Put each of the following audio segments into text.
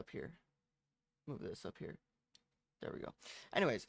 up here. Move this up here. There we go. Anyways,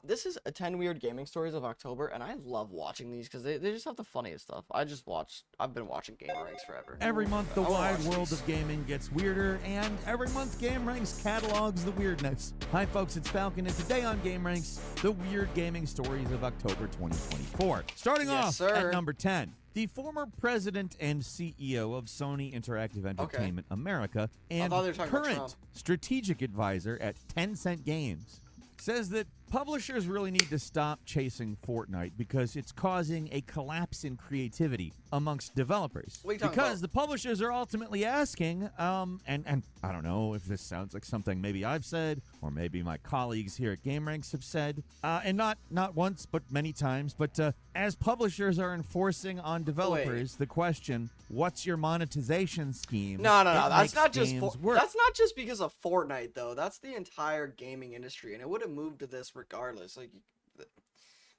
this is 10 Weird Gaming Stories of October, and I love watching these because they just have the funniest stuff. I've been watching Game Ranks forever. Every month, the wide world of gaming gets weirder, and every month, Game Ranks catalogs the weirdness. Hi, folks, it's Falcon, and today on Game Ranks, the Weird Gaming Stories of October 2024. Starting off at number 10. The former president and CEO of Sony Interactive Entertainment America and current strategic advisor at Tencent Games says that publishers really need to stop chasing Fortnite because it's causing a collapse in creativity amongst developers. Because the publishers are ultimately asking, and I don't know if this sounds like something maybe I've said or maybe my colleagues here at GameRanks have said, and not once but many times, but as publishers are enforcing on developers the question, what's your monetization scheme? No, that's not just because of Fortnite though. That's the entire gaming industry, and it would have moved to this regardless. Like,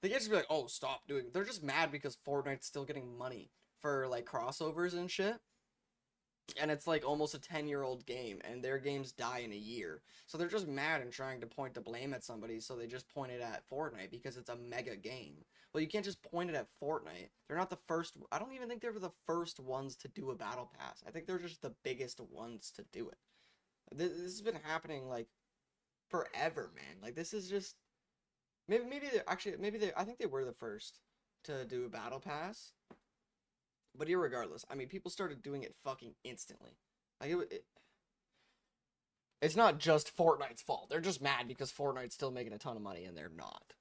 they can't just be like, oh, stop doing it. They're just mad because Fortnite's still getting money for like crossovers and shit, and it's like almost a 10-year-old game, and their games die in a year, so they're just mad and trying to point the blame at somebody, so they just point it at Fortnite because it's a mega game. Well, you can't just point it at Fortnite. They're not the first. I don't even think they were the first ones to do a battle pass. I think they're just the biggest ones to do it. This has been happening like forever, man. Like, this is just maybe I think they were the first to do a battle pass. But irregardless, I mean, people started doing it fucking instantly. Like, it's not just Fortnite's fault. They're just mad because Fortnite's still making a ton of money and they're not.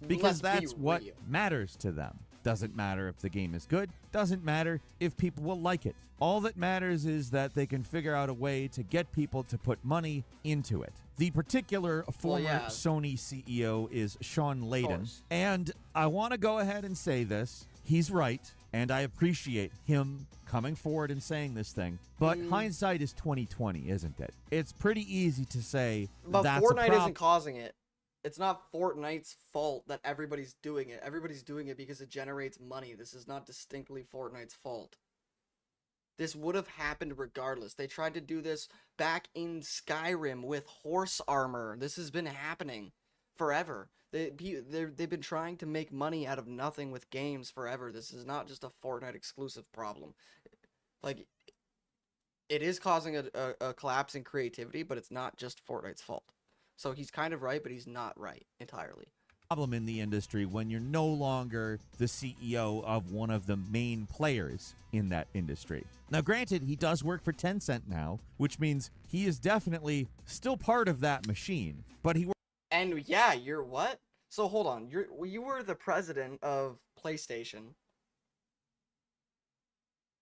Because that's what matters to them. Doesn't matter if the game is good. Doesn't matter if people will like it. All that matters is that they can figure out a way to get people to put money into it. The particular former Sony CEO is Sean Layden. And I want to go ahead and say this. He's right. And I appreciate him coming forward and saying this thing. But hindsight is 20/20, isn't it? It's pretty easy to say but Fortnite isn't causing it. It's not Fortnite's fault that everybody's doing it. Everybody's doing it because it generates money. This is not distinctly Fortnite's fault. This would have happened regardless. They tried to do this back in Skyrim with horse armor. This has been happening forever. They've been trying to make money out of nothing with games forever. This is not just a Fortnite exclusive problem. Like, it is causing a collapse in creativity, but it's not just Fortnite's fault. So he's kind of right, but he's not right entirely. Problem in the industry when you're no longer the CEO of one of the main players in that industry. Now, granted, he does work for Tencent now, which means he is definitely still part of that machine. But he and yeah, you're what? So hold on, you were the president of PlayStation.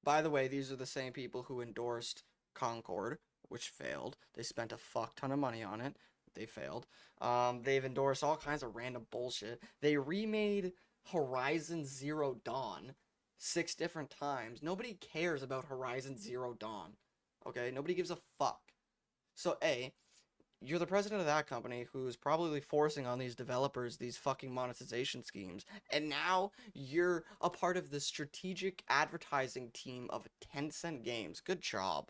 By the way, these are the same people who endorsed Concord, which failed. They spent a fuck ton of money on it. They failed. They've endorsed all kinds of random bullshit. They remade Horizon Zero Dawn 6 different times. Nobody cares about Horizon Zero Dawn. Okay? Nobody gives a fuck. So, A, you're the president of that company who's probably forcing on these developers these fucking monetization schemes. And now you're a part of the strategic advertising team of Tencent Games. Good job.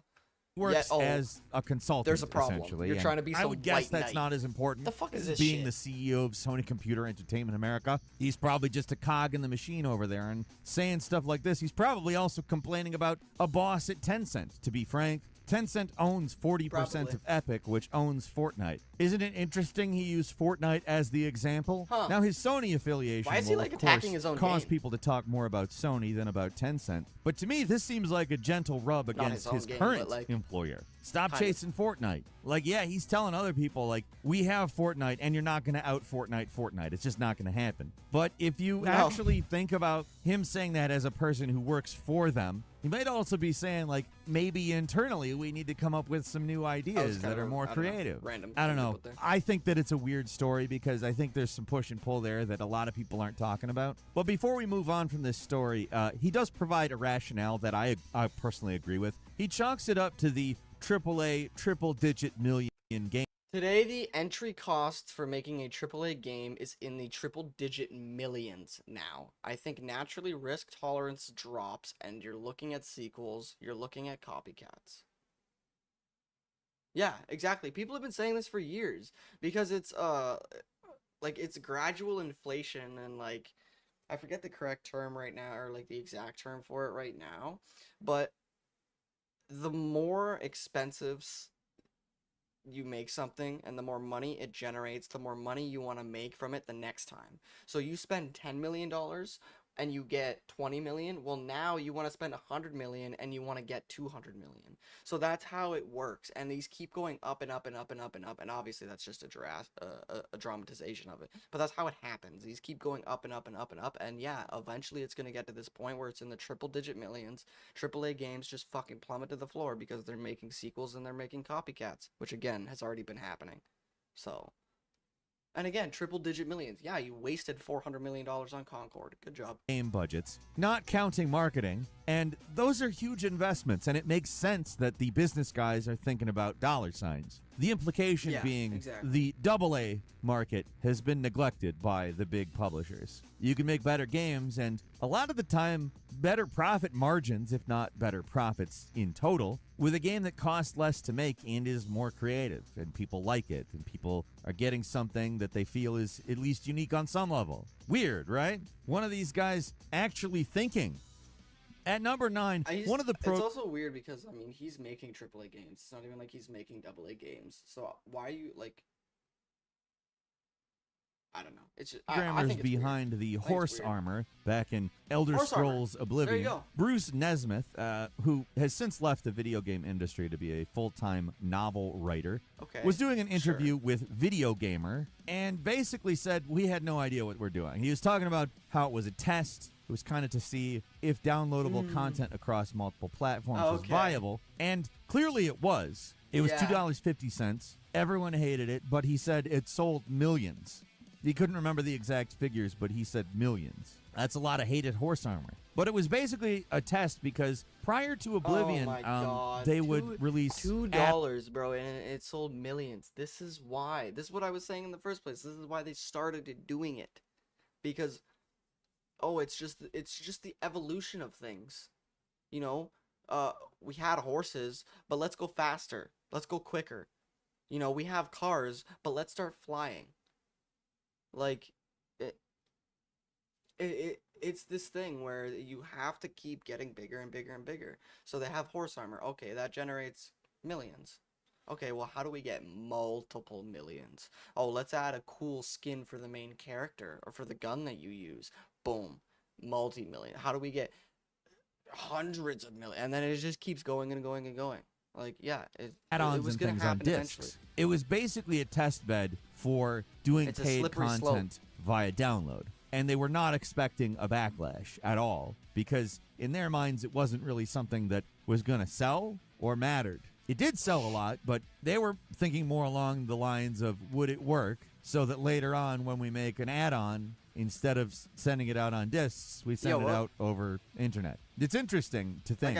Works as a consultant. There's a problem. Essentially. You're trying to be some I would guess white that's knight. not as important. The fuck is this being shit? the CEO of Sony Computer Entertainment America. He's probably just a cog in the machine over there and saying stuff like this. He's probably also complaining about a boss at Tencent, to be frank. Tencent owns 40% of Epic, which owns Fortnite. Isn't it interesting he used Fortnite as the example? Huh. Now, his Sony affiliation Why is he, like, attacking his own cause game? people to talk more about Sony than about Tencent. But to me, this seems like a gentle rub against his current employer. Stop chasing Fortnite. Like, yeah, he's telling other people, like, we have Fortnite, and you're not going to out Fortnite. It's just not going to happen. But if you actually think about him saying that as a person who works for them, he might also be saying, like, maybe internally we need to come up with some new ideas that are more creative. I don't know. I think that it's a weird story because I think there's some push and pull there that a lot of people aren't talking about. But before we move on from this story, he does provide a rationale that I personally agree with. He chalks it up to the AAA triple-digit million game. Today, the entry cost for making a AAA game is in the triple-digit millions now. I think naturally risk tolerance drops, and you're looking at sequels, you're looking at copycats. Yeah, exactly. People have been saying this for years because it's like it's gradual inflation and like I forget the correct term right now or like the exact term for it right now, but the more expensive you make something and the more money it generates, the more money you want to make from it the next time. So you spend $10 million and you get 20 million. Well, now you want to spend 100 million and you want to get 200 million. So that's how it works. And these keep going up and up and up and up and up. And obviously that's just a dramatization of it. But that's how it happens. These keep going up and up and up and up. And yeah, eventually it's going to get to this point where it's in the triple digit millions. AAA games just fucking plummet to the floor because they're making sequels and they're making copycats, which again has already been happening. So, and again, triple digit millions. Yeah, you wasted $400 million on Concord. Good job. Game budgets, not counting marketing, and those are huge investments, and it makes sense that the business guys are thinking about dollar signs. The implication being the AA market has been neglected by the big publishers. You can make better games, and a lot of the time, better profit margins, if not better profits in total, with a game that costs less to make and is more creative, and people like it, and people are getting something that they feel is at least unique on some level. Weird, right? One of these guys actually thinking. At number 9, one of the It's also weird because, I mean, he's making AAA games. It's not even like he's making AA games. So why are you, like... I don't know. It's just, I think it's behind weird. the horse armor back in Elder Scrolls Oblivion. There you go. Bruce Nesmith, who has since left the video game industry to be a full-time novel writer, was doing an interview with Video Gamer and basically said, we had no idea what we're doing. He was talking about how it was a test. It was kind of to see if downloadable content across multiple platforms was viable, and clearly it was. It was $2.50. Everyone hated it, but he said it sold millions. He couldn't remember the exact figures, but he said millions. That's a lot of hated horse armor. But it was basically a test because prior to Oblivion, they would release $2, bro, and it sold millions. This is why. This is what I was saying in the first place. This is why they started doing it, because it's just the evolution of things. You know, we had horses, but let's go faster. Let's go quicker. You know, we have cars, but let's start flying. Like, it's this thing where you have to keep getting bigger and bigger and bigger. So they have horse armor. Okay, that generates millions. Okay, well, how do we get multiple millions? Oh, let's add a cool skin for the main character or for the gun that you use. Boom, multi-million. How do we get hundreds of millions? And then it just keeps going and going and going. Like, yeah, add-ons and things on discs. Eventually. It was basically a test bed for doing paid content via download. And they were not expecting a backlash at all because in their minds it wasn't really something that was going to sell or mattered. It did sell a lot, but they were thinking more along the lines of would it work so that later on when we make an add-on, instead of sending it out on discs, we send it out over internet. It's interesting to think.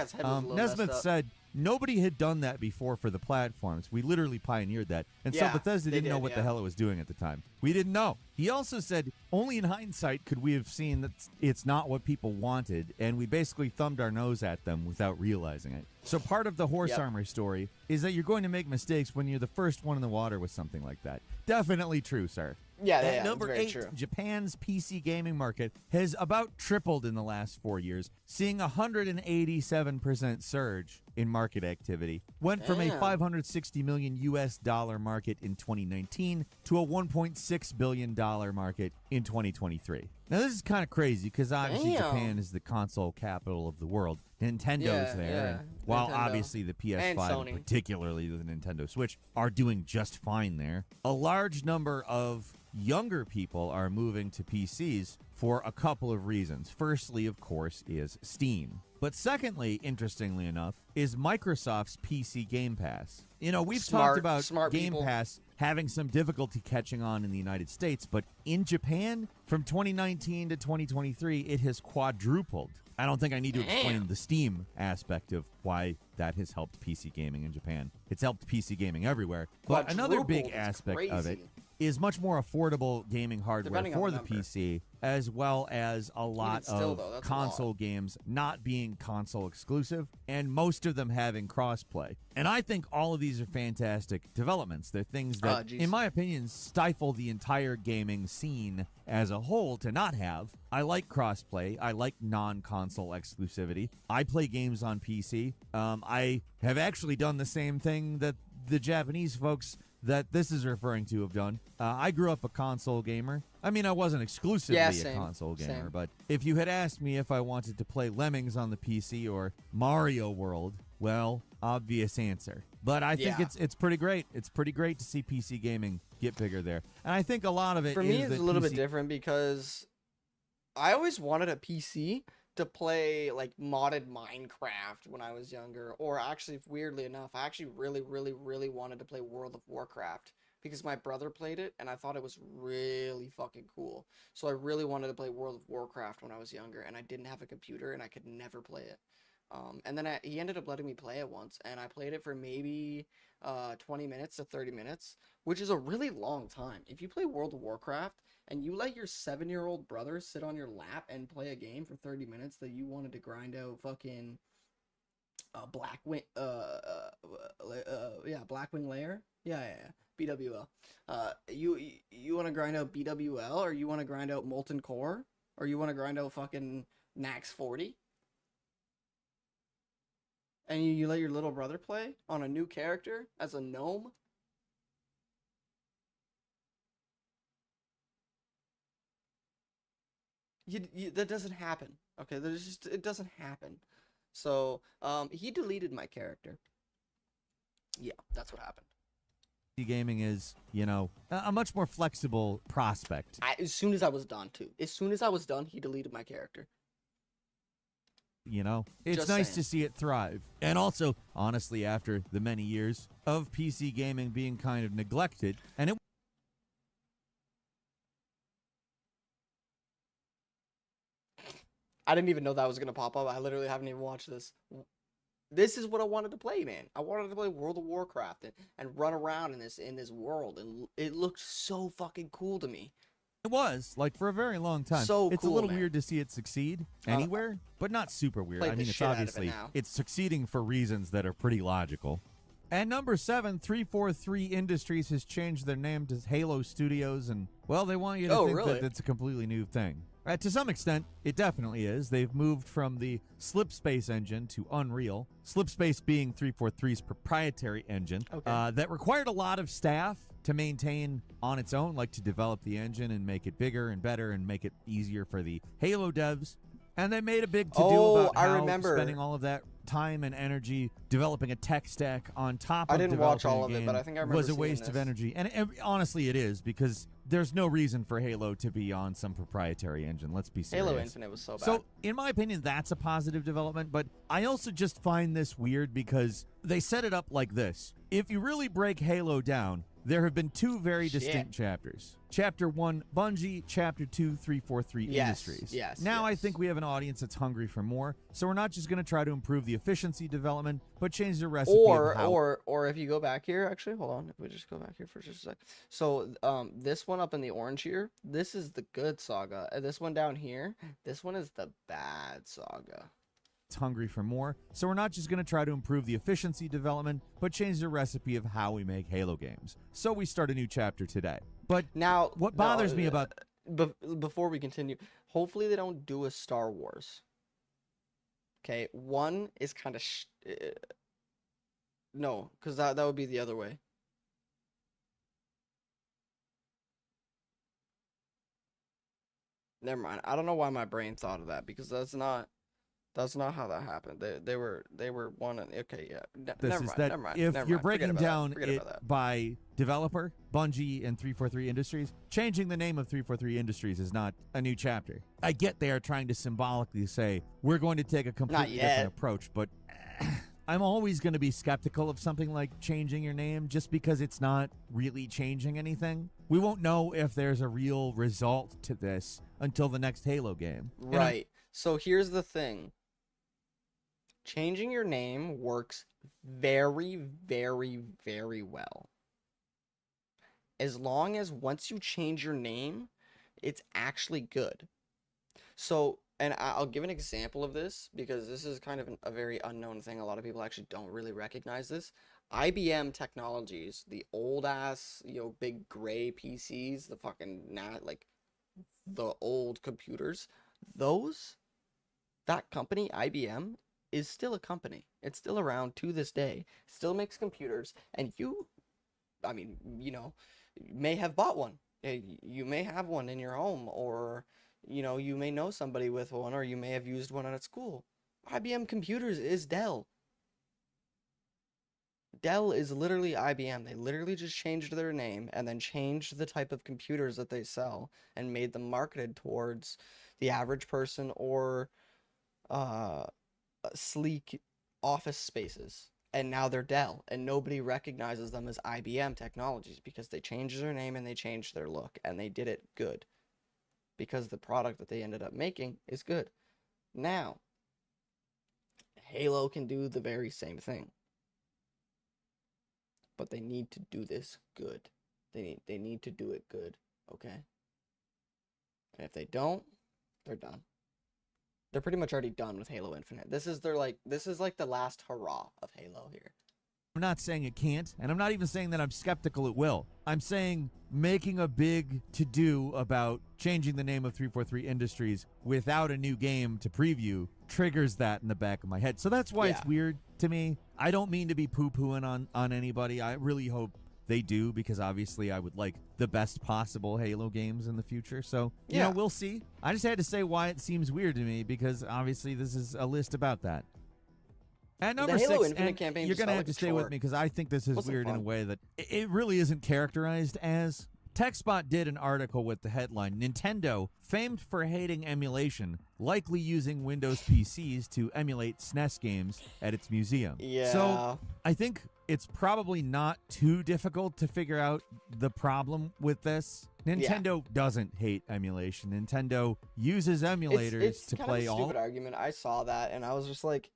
Nesmith said nobody had done that before for the platforms. We literally pioneered that. And so Bethesda didn't know what the hell it was doing at the time. We didn't know. He also said only in hindsight could we have seen that it's not what people wanted, and we basically thumbed our nose at them without realizing it. So part of the horse armor story is that you're going to make mistakes when you're the first one in the water with something like that. Definitely true, sir. Yeah, number 8, true. Japan's PC gaming market has about tripled in the last 4 years, seeing a 187% surge in market activity. Went from a $560 million US market in 2019 to a $1.6 billion market in 2023. Now, this is kind of crazy because obviously Japan is the console capital of the world. Nintendo's there, and while obviously the PS5, and particularly the Nintendo Switch, are doing just fine there, a large number of younger people are moving to PCs for a couple of reasons. Firstly, of course, is Steam. But secondly, interestingly enough, is Microsoft's PC Game Pass. You know, we've talked about Game Pass having some difficulty catching on in the United States, but in Japan, from 2019 to 2023, it has quadrupled. I don't think I need to explain the Steam aspect of why that has helped PC gaming in Japan. It's helped PC gaming everywhere. But another big aspect of it is much more affordable gaming hardware for the PC as well as a lot still, of though, that's a console lot. games not being console exclusive, and most of them having crossplay. And I think all of these are fantastic developments. They're things that, in my opinion, stifle the entire gaming scene as a whole to not have. I like crossplay. I like non-console exclusivity. I play games on PC. I have actually done the same thing that the Japanese folks that this is referring to have done. I grew up a console gamer. I mean, I wasn't exclusively a console gamer, but if you had asked me if I wanted to play Lemmings on the PC or Mario World, well, obvious answer. But I think it's pretty great. It's pretty great to see PC gaming get bigger there. And I think a lot of it for me, it's a little bit different because I always wanted a PC to play like modded Minecraft when I was younger, or actually, weirdly enough, I actually really wanted to play World of Warcraft because my brother played it and I thought it was really fucking cool. So I really wanted to play World of Warcraft when I was younger, and I didn't have a computer and I could never play it. And then he ended up letting me play it once, and I played it for maybe 20 minutes to 30 minutes, which is a really long time. If you play World of Warcraft and you let your 7-year-old brother sit on your lap and play a game for 30 minutes that you wanted to grind out fucking Blackwing Lair, BWL. You want to grind out BWL, or you want to grind out Molten Core, or you want to grind out fucking Nax 40, and you let your little brother play on a new character as a gnome. That doesn't happen. Okay, it doesn't happen. So he deleted my character. Yeah, that's what happened. Gaming is, you know, a much more flexible prospect. As soon as I was done, too. As soon as I was done, he deleted my character. You know, it's Just nice saying. to see it thrive. And also, honestly, after the many years of PC gaming being kind of neglected, and it I didn't even know that was gonna pop up. I literally haven't even watched this. This is what I wanted to play, man. I wanted to play World of Warcraft and run around in this world, and it looked so fucking cool to me. It was, like, for a very long time. So it's cool, a little man. weird to see it succeed anywhere, but not super weird. Played I the mean, it's shit out of it obviously, now. it's succeeding for reasons that are pretty logical. And number 7, 343 Industries has changed their name to Halo Studios, and, well, they want you to think really? that it's a completely new thing. To some extent, it definitely is. They've moved from the Slipspace engine to Unreal, Slipspace being 343's proprietary engine that required a lot of staff to maintain on its own, like to develop the engine and make it bigger and better and make it easier for the Halo devs. And they made a big to-do about how spending all of that time and energy developing a tech stack on top of developing watch all a of game it, but I think I remember was a seeing waste of this. energy. And honestly, it is, because there's no reason for Halo to be on some proprietary engine. Let's be serious. Halo Infinite was so bad. So, in my opinion, that's a positive development, but I also just find this weird because they set it up like this. If you really break Halo down, there have been 2 very distinct chapters. Chapter 1, Bungie. Chapter 2, 343 Industries. Now I think we have an audience that's hungry for more, so we're not just going to try to improve the efficiency development, but change the recipe of how... Or if you go back here, actually, hold on. If we just go back here for just a sec. So, this one up in the orange here, this is the good saga. And this one down here, this one is the bad saga. Hungry for more, so we're not just going to try to improve the efficiency development, but change the recipe of how we make Halo games. So we start a new chapter today. But now, what bothers me about... Before we continue, hopefully they don't do a Star Wars. Okay, 1 is kind of... no, because that would be the other way. Never mind. I don't know why my brain thought of that, because that's not how that happened. They were one. Okay, yeah. Never mind. If you're breaking down it by developer, Bungie and 343 Industries, changing the name of 343 Industries is not a new chapter. I get they are trying to symbolically say we're going to take a completely different approach, but I'm always going to be skeptical of something like changing your name just because it's not really changing anything. We won't know if there's a real result to this until the next Halo game. Right. So here's the thing. Changing your name works very, very, very well. As long as once you change your name, It's actually good. So, and I'll give an example of this because this is kind of a very unknown thing. A lot of people actually don't really recognize this. IBM Technologies, the old ass, big gray PCs, the fucking like the old computers, that company, IBM, is still a company. It's still around to this day. Still makes computers, and I mean, may have bought one. You may have one in your home, or you may know somebody with one, or you may have used one at school. IBM Computers is Dell. Dell is literally IBM. They literally just changed their name and then changed the type of computers that they sell and made them marketed towards the average person or uh, sleek office spaces. And now they're Dell, and nobody recognizes them as IBM Technologies because they changed their name and they changed their look, and they did it good because the product that they ended up making is good. Now, Halo can do the very same thing, but they need to do this good. They need to do it good, okay? And if they don't, they're done. They're pretty much already done with Halo Infinite. This is like the last hurrah of Halo here. I'm not saying it can't, and I'm not even saying that I'm skeptical it will. I'm saying making a big to-do about changing the name of 343 Industries without a new game to preview triggers that in the back of my head. So that's why it's weird to me. I don't mean to be poo-pooing on anybody. I really hope they do, because obviously I would like the best possible Halo games in the future. So, you know, we'll see. I just had to say why it seems weird to me, because obviously this is a list about that. At number 6, and you're going to have to stay with me because I think this is weird in a way that it really isn't characterized as. TechSpot did an article with the headline, Nintendo, famed for hating emulation, likely using Windows PCs to emulate SNES games at its museum. Yeah. So I think it's probably not too difficult to figure out the problem with this. Nintendo doesn't hate emulation. Nintendo uses emulators to play all. It's kind of a stupid argument. I saw that and I was just like,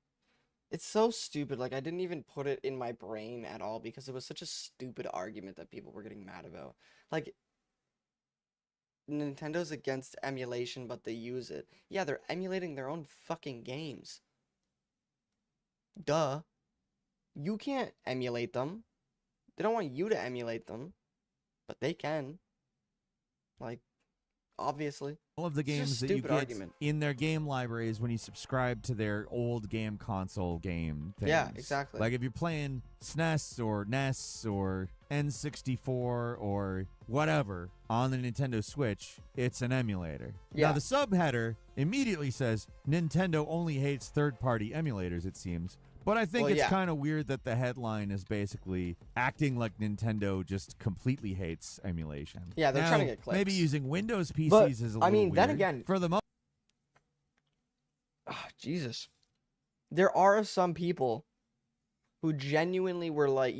it's so stupid. Like, I didn't even put it in my brain at all because it was such a stupid argument that people were getting mad about. Like, Nintendo's against emulation, but they use it. Yeah, they're emulating their own fucking games. Duh. You can't emulate them. They don't want you to emulate them, but they can. Like, obviously. All of the games that you get in their game libraries when you subscribe to their old game console game things. Yeah, exactly. Like if you're playing SNES or NES or N64 or whatever on the Nintendo Switch, it's an emulator. Yeah. Now the subheader immediately says Nintendo only hates third-party emulators, it seems. But I think it's kind of weird that the headline is basically acting like Nintendo just completely hates emulation. Yeah, they're trying to get clicks. Maybe using Windows PCs is a little weird. Then again, for the most. Jesus. There are some people who genuinely were like,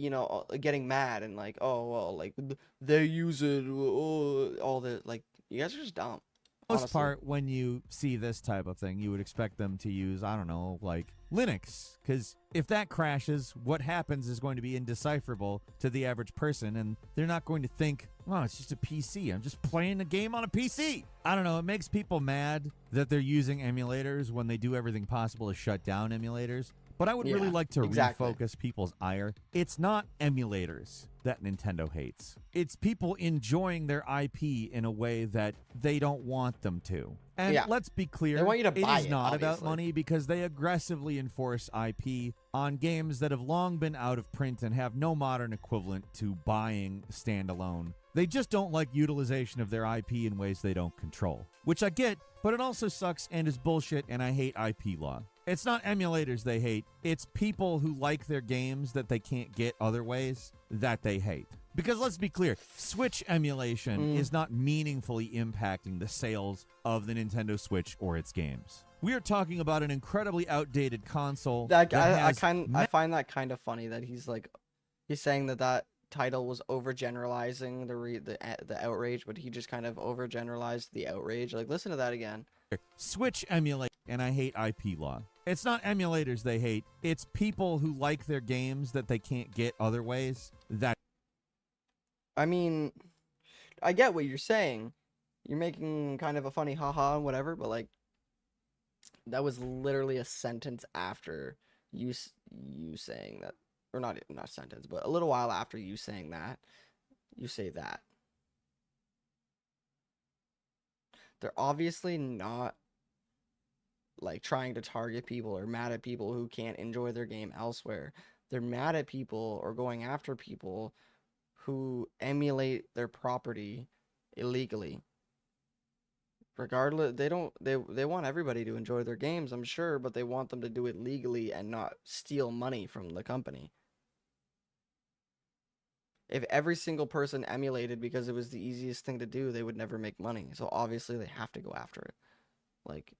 getting mad and like, oh, well, like, they use it, all the, like, you guys are just dumb. Most part, when you see this type of thing, you would expect them to use, I don't know, like Linux. Because if that crashes, what happens is going to be indecipherable to the average person, and they're not going to think, oh, it's just a PC. I'm just playing a game on a PC. I don't know. It makes people mad that they're using emulators when they do everything possible to shut down emulators. But I would really like to refocus people's ire. It's not emulators that Nintendo hates. It's people enjoying their IP in a way that they don't want them to. And let's be clear, they want you to buy it is not about money, because they aggressively enforce IP on games that have long been out of print and have no modern equivalent to buying standalone. They just don't like utilization of their IP in ways they don't control, which I get, but it also sucks and is bullshit, and I hate IP law. It's not emulators they hate. It's people who like their games that they can't get other ways that they hate. Because let's be clear, Switch emulation is not meaningfully impacting the sales of the Nintendo Switch or its games. We are talking about an incredibly outdated console. I find that kind of funny that he's saying that title was overgeneralizing the outrage, but he just kind of overgeneralized the outrage. Like, listen to that again. Switch emulate, and I hate IP law. It's not emulators they hate. It's people who like their games that they can't get other ways. I mean, I get what you're saying. you're making kind of a funny haha and whatever, but like that was literally a sentence after you saying that, or not a sentence, but a little while after you saying that, you say that. They're obviously not like trying to target people or mad at people who can't enjoy their game elsewhere. They're mad at people or going after people who emulate their property illegally. Regardless, they want everybody to enjoy their games, I'm sure, but they want them to do it legally and not steal money from the company. If every single person emulated because it was the easiest thing to do, they would never make money. So obviously they have to go after it. Like,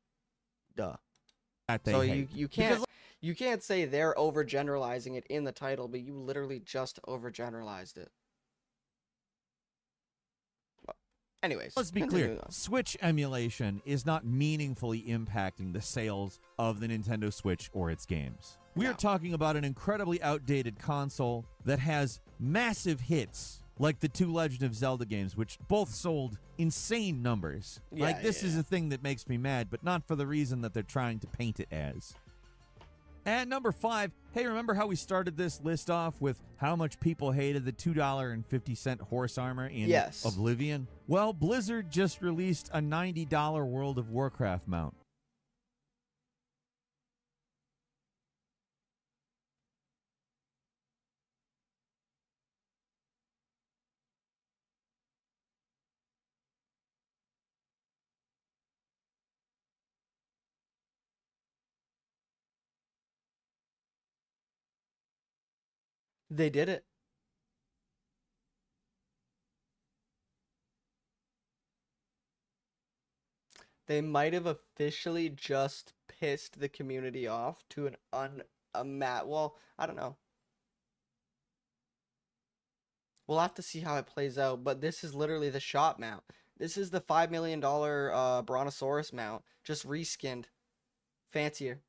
duh. So you can't say they're overgeneralizing it in the title, but you literally just overgeneralized it. Anyways, let's be clear. Switch emulation is not meaningfully impacting the sales of the Nintendo Switch or its games. We are talking about an incredibly outdated console that has massive hits, like the two Legend of Zelda games, which both sold insane numbers. This is a thing that makes me mad, but not for the reason that they're trying to paint it as. At number 5, hey, remember how we started this list off with how much people hated the $2.50 horse armor in Oblivion? Well, Blizzard just released a $90 World of Warcraft mount. They did it. They might have officially just pissed the community off to well, I don't know. We'll have to see how it plays out, but this is literally the shop mount. This is the $5 million Brontosaurus mount, just reskinned. Fancier.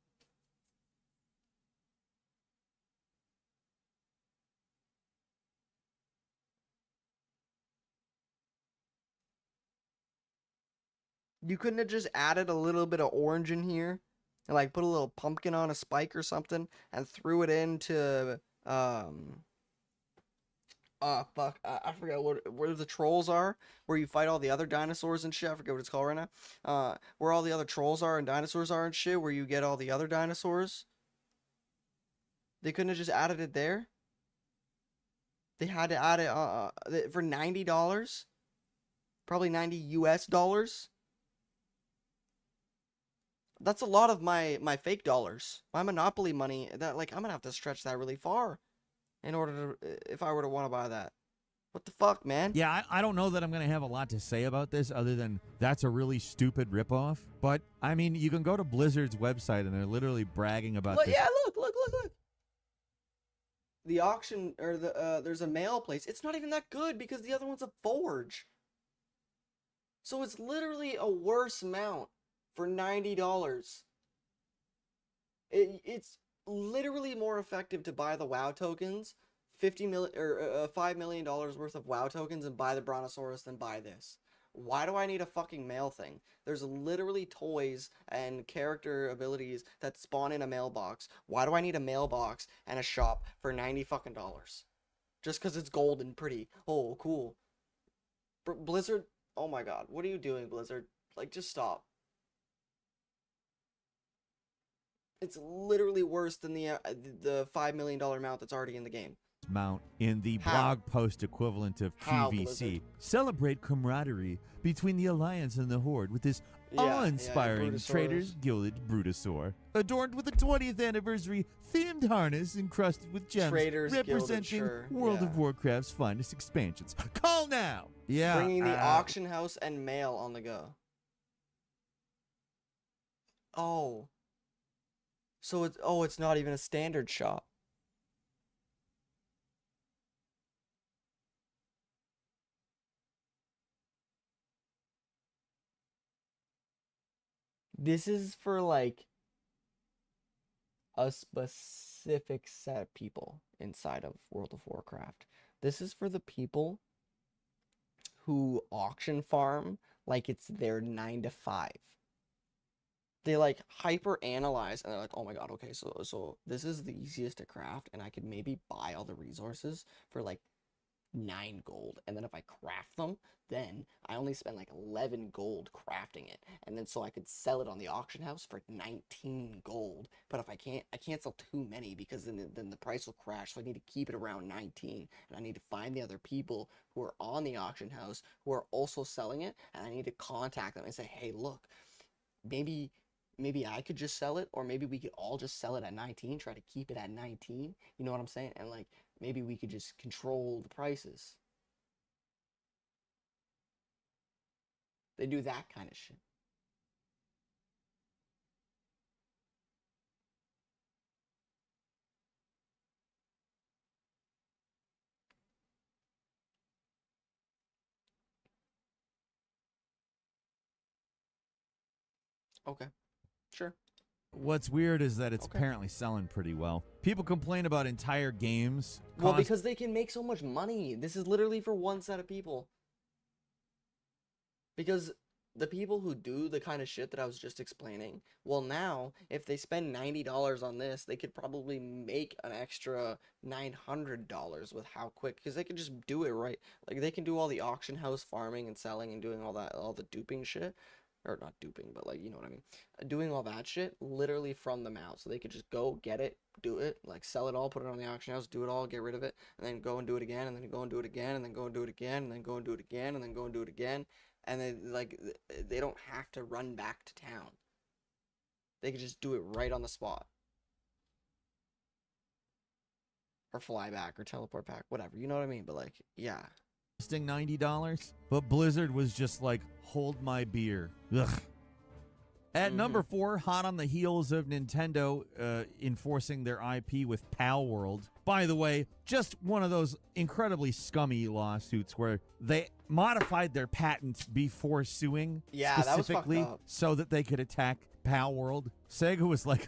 You couldn't have just added a little bit of orange in here and like put a little pumpkin on a spike or something and threw it into I forget where the trolls are, where you fight all the other dinosaurs and shit. I forget what it's called right now. Where all the other trolls are and dinosaurs are and shit, where you get all the other dinosaurs. They couldn't have just added it there. They had to add it for $90, probably $90 US dollars. That's a lot of my fake dollars, my Monopoly money. That like I'm gonna have to stretch that really far in order to if I were to want to buy that. What the fuck, man? Yeah, I don't know that I'm going to have a lot to say about this other than that's a really stupid ripoff. But, I mean, you can go to Blizzard's website and they're literally bragging about this. Yeah, look. The auction, or there's a mail place. It's not even that good because the other one's a forge. So it's literally a worse mount for $90. It's literally more effective to buy the WoW tokens, $5 million worth of WoW tokens, and buy the Brontosaurus than buy this. Why do I need a fucking mail thing? There's literally toys and character abilities that spawn in a mailbox. Why do I need a mailbox and a shop for $90 fucking dollars? Just because it's gold and pretty. Oh, cool. Blizzard, oh my god, what are you doing, Blizzard? Like, just stop. It's literally worse than the $5 million mount that's already in the game. Mount in the blog post equivalent of QVC. Celebrate camaraderie between the Alliance and the Horde with this awe-inspiring Traitors Guild Brutosaur, adorned with a 20th anniversary themed harness encrusted with gems representing World of Warcraft's finest expansions. Call now! Yeah. Bringing the auction house and mail on the go. Oh. So it's not even a standard shop. This is for like a specific set of people inside of World of Warcraft. This is for the people who auction farm like it's their 9 to 5. They like hyper analyze and they're like, oh my god, okay, so this is the easiest to craft, and I could maybe buy all the resources for like 9 gold, and then if I craft them, then I only spend like 11 gold crafting it, and then so I could sell it on the auction house for 19 gold. But if I can't sell too many, because then the price will crash, so I need to keep it around 19, and I need to find the other people who are on the auction house who are also selling it, and I need to contact them and say, hey, look, maybe I could just sell it, or maybe we could all just sell it at 19, try to keep it at 19. You know what I'm saying? And like maybe we could just control the prices. They do that kind of shit. Okay, sure. What's weird is that it's Okay. apparently selling pretty well. People complain about entire games. Well, because they can make so much money. This is literally for one set of people. Because the people who do the kind of shit that I was just explaining, well, now if they spend $90 on this, they could probably make an extra $900 with how quick, because they can just do it right. Like they can do all the auction house farming and selling and doing all that, all the duping shit, or not duping, but like, you know what I mean, doing all that shit literally from the mouth. So they could just go get it, do it, like sell it all, put it on the auction house, do it all, get rid of it, and then go and do it again, and then go and do it again, and then go and do it again, and then go and do it again, and then go and do it again. And then like they don't have to run back to town. They could just do it right on the spot. Or fly back or teleport back, whatever. You know what I mean? But like, yeah. Costing $90, but Blizzard was just like, hold my beer. Ugh. At number 4, hot on the heels of Nintendo enforcing their IP with Pal World. By the way, just one of those incredibly scummy lawsuits where they modified their patent before suing, specifically that was fucked up. so that they could attack Pal World. Sega was like,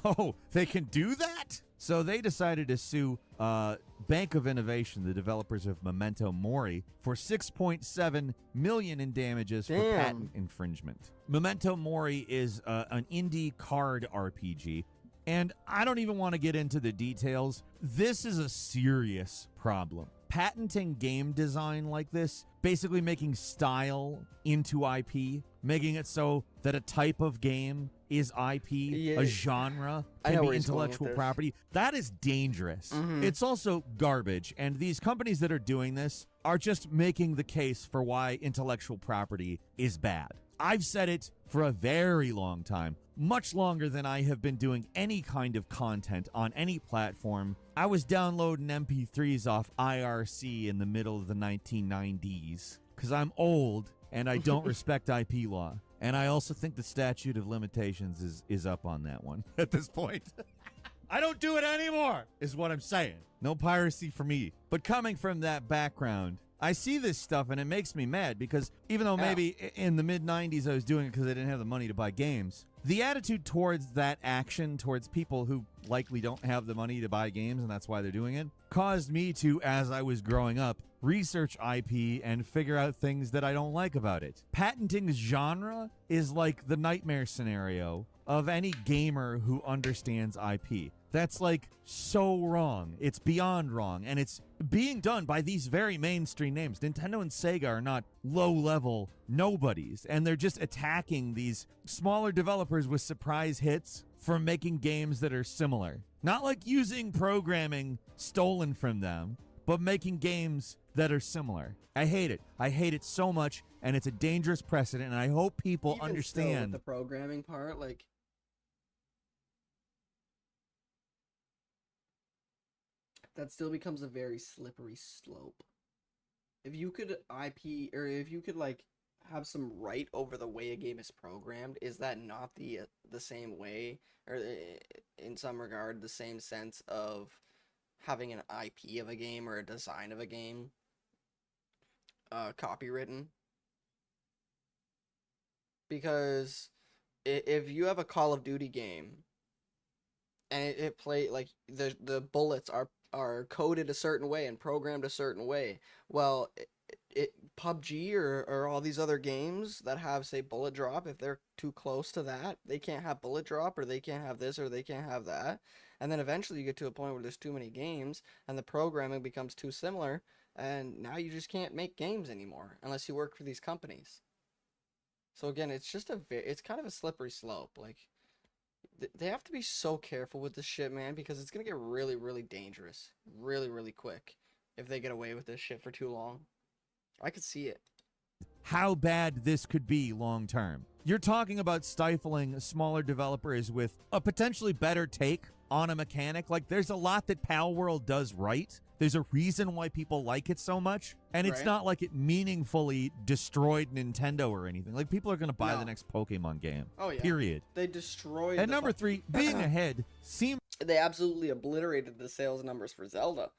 oh, they can do that? So they decided to sue Bank of Innovation, the developers of Memento Mori, for $6.7 million in damages for patent infringement. Memento Mori is an indie card RPG, and I don't even want to get into the details. This is a serious problem. Patenting game design like this, basically making style into IP, making it so that a type of game is IP, a genre can be intellectual property. That is dangerous. It's also garbage. And these companies that are doing this are just making the case for why intellectual property is bad. I've said it for a very long time, much longer than I have been doing any kind of content on any platform. I was downloading MP3s off IRC in the middle of the 1990s because I'm old and I don't respect IP law. And I also think the statute of limitations is up on that one at this point. I don't do it anymore, is what I'm saying. No piracy for me. But coming from that background, I see this stuff and it makes me mad because even though maybe in the mid-90s I was doing it because I didn't have the money to buy games, the attitude towards that action, towards people who likely don't have the money to buy games and that's why they're doing it, caused me to, as I was growing up, research IP and figure out things that I don't like about it. Patenting genre is like the nightmare scenario of any gamer who understands IP. That's like so wrong. It's beyond wrong. And it's being done by these very mainstream names. Nintendo and Sega are not low-level nobodies. And they're just attacking these smaller developers with surprise hits for making games that are similar. Not like using programming stolen from them, but making games that are similar. I hate it. I hate it so much, and it's a dangerous precedent, and I hope people Even understand. still, with the programming part, like, that still becomes a very slippery slope. If you could IP, or if you could like have some right over the way a game is programmed, is that not the same way, or in some regard the same sense of having an IP of a game or a design of a game copywritten? Because if you have a Call of Duty game and it play like the bullets are coded a certain way and programmed a certain way, well, PUBG or all these other games that have, say, bullet drop, if they're too close to that, they can't have bullet drop, or they can't have this, or they can't have that. And then eventually you get to a point where there's too many games and the programming becomes too similar, and now you just can't make games anymore unless you work for these companies. So again, it's kind of a slippery slope. Like, they have to be so careful with this shit, man, because it's gonna get really, really dangerous, really, really quick if they get away with this shit for too long. I could see it. How bad this could be long term. You're talking about stifling smaller developers with a potentially better take on a mechanic. Like, there's a lot that Pal World does right. There's a reason why people like it so much, and it's not like it meaningfully destroyed Nintendo or anything. Like, people are going to buy the next Pokemon game. Oh, yeah. Period. They destroyed. And number 3, being ahead seems... They absolutely obliterated the sales numbers for Zelda.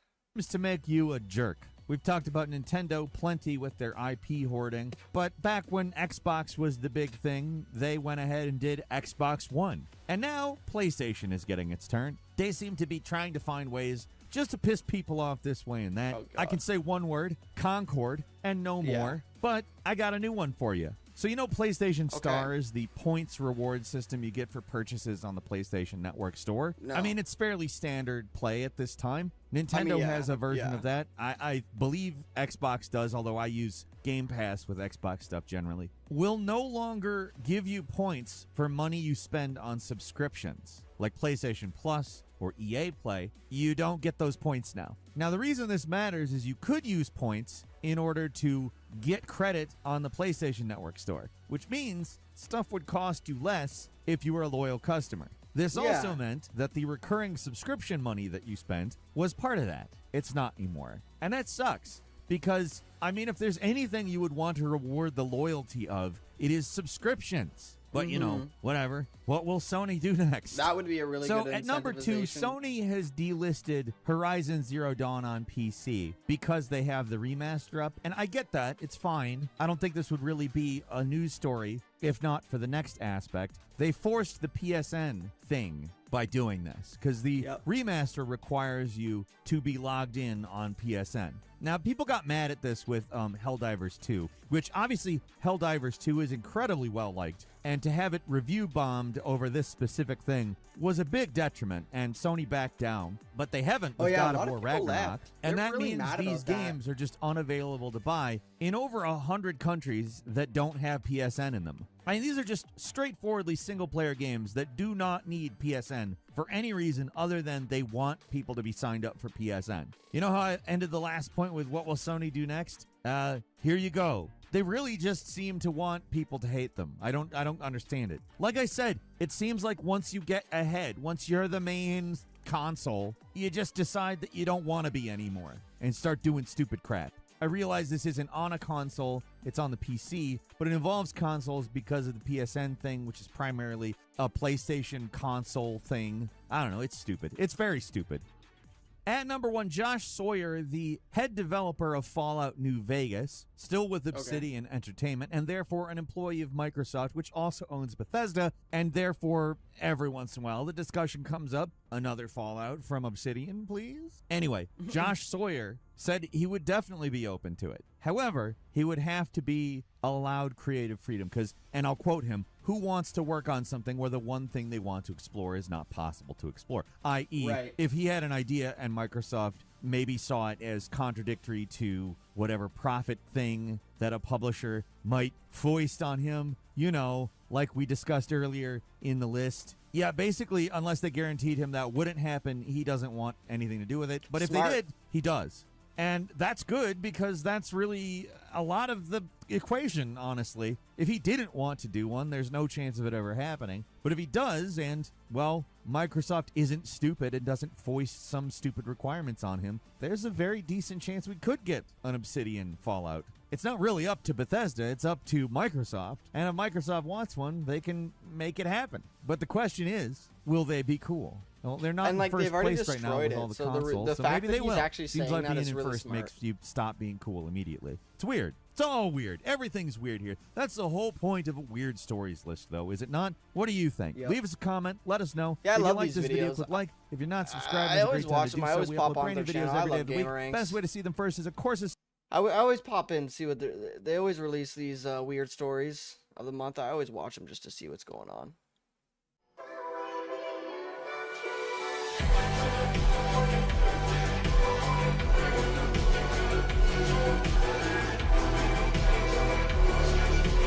...to make you a jerk. We've talked about Nintendo plenty with their IP hoarding, but back when Xbox was the big thing, they went ahead and did Xbox One. And now PlayStation is getting its turn. They seem to be trying to find ways just to piss people off this way and that. I can say one word, Concord, and no more, but I got a new one for you. So you know PlayStation Star is the points reward system you get for purchases on the PlayStation Network store? No. I mean, it's fairly standard play at this time. Nintendo has a version of that. I believe Xbox does, although I use Game Pass with Xbox stuff generally. Will no longer give you points for money you spend on subscriptions, like PlayStation Plus or EA Play. You don't get those points now. Now, the reason this matters is you could use points in order to get credit on the PlayStation Network store, which means stuff would cost you less if you were a loyal customer. This also meant that the recurring subscription money that you spent was part of that. It's not anymore. And that sucks because, I mean, if there's anything you would want to reward the loyalty of, it is subscriptions. But, you know, whatever. What will Sony do next? That would be a really good So at number 2, Sony has delisted Horizon Zero Dawn on PC because they have the remaster up. And I get that. It's fine. I don't think this would really be a news story if not for the next aspect. They forced the PSN thing by doing this because the remaster requires you to be logged in on PSN. Now, people got mad at this with Helldivers 2, which obviously Helldivers 2 is incredibly well-liked, and to have it review bombed over this specific thing was a big detriment, and Sony backed down. But they haven't with God of War Ragnarok, and that really means these games are just unavailable to buy in over 100 countries that don't have PSN in them. I mean, these are just straightforwardly single-player games that do not need PSN for any reason other than they want people to be signed up for PSN. You know how I ended the last point with what will Sony do next? Here you go. They really just seem to want people to hate them. I don't understand it. Like I said, it seems like once you get ahead, once you're the main console, you just decide that you don't want to be anymore and start doing stupid crap. I realize this isn't on a console, it's on the PC, but it involves consoles because of the PSN thing, which is primarily a PlayStation console thing. I don't know, it's stupid. It's very stupid. At number 1, Josh Sawyer, the head developer of Fallout New Vegas, still with Obsidian Entertainment, and therefore an employee of Microsoft, which also owns Bethesda, and therefore every once in a while the discussion comes up, another Fallout from Obsidian, please? Anyway, Josh Sawyer said he would definitely be open to it. However, he would have to be allowed creative freedom because, and I'll quote him, who wants to work on something where the one thing they want to explore is not possible to explore? I.e., if he had an idea and Microsoft maybe saw it as contradictory to whatever profit thing that a publisher might foist on him, you know, like we discussed earlier in the list. Yeah, basically, unless they guaranteed him that wouldn't happen, he doesn't want anything to do with it. But if they did, he does. And that's good because that's really a lot of the equation, honestly. If he didn't want to do one, there's no chance of it ever happening. But if he does, and, well, Microsoft isn't stupid and doesn't foist some stupid requirements on him, there's a very decent chance we could get an Obsidian Fallout. It's not really up to Bethesda, it's up to Microsoft. And if Microsoft wants one, they can make it happen. But the question is, will they be cool? Well, they're not in first place right now with all the consoles, so maybe they will. Seems like being in first makes you stop being cool immediately. It's weird. It's all weird. Everything's weird here. That's the whole point of a Weird Stories list, though, is it not? What do you think? Leave us a comment. Let us know. Yeah, I love these videos. Click like. If you're not subscribed, I always watch them. them. I always pop on brand new their videos channel. every I day love of the week. Gamer Ranks. Best way to see them first is, of course, I always pop in, see what they always release these weird stories of the month. I always watch them just to see what's going on.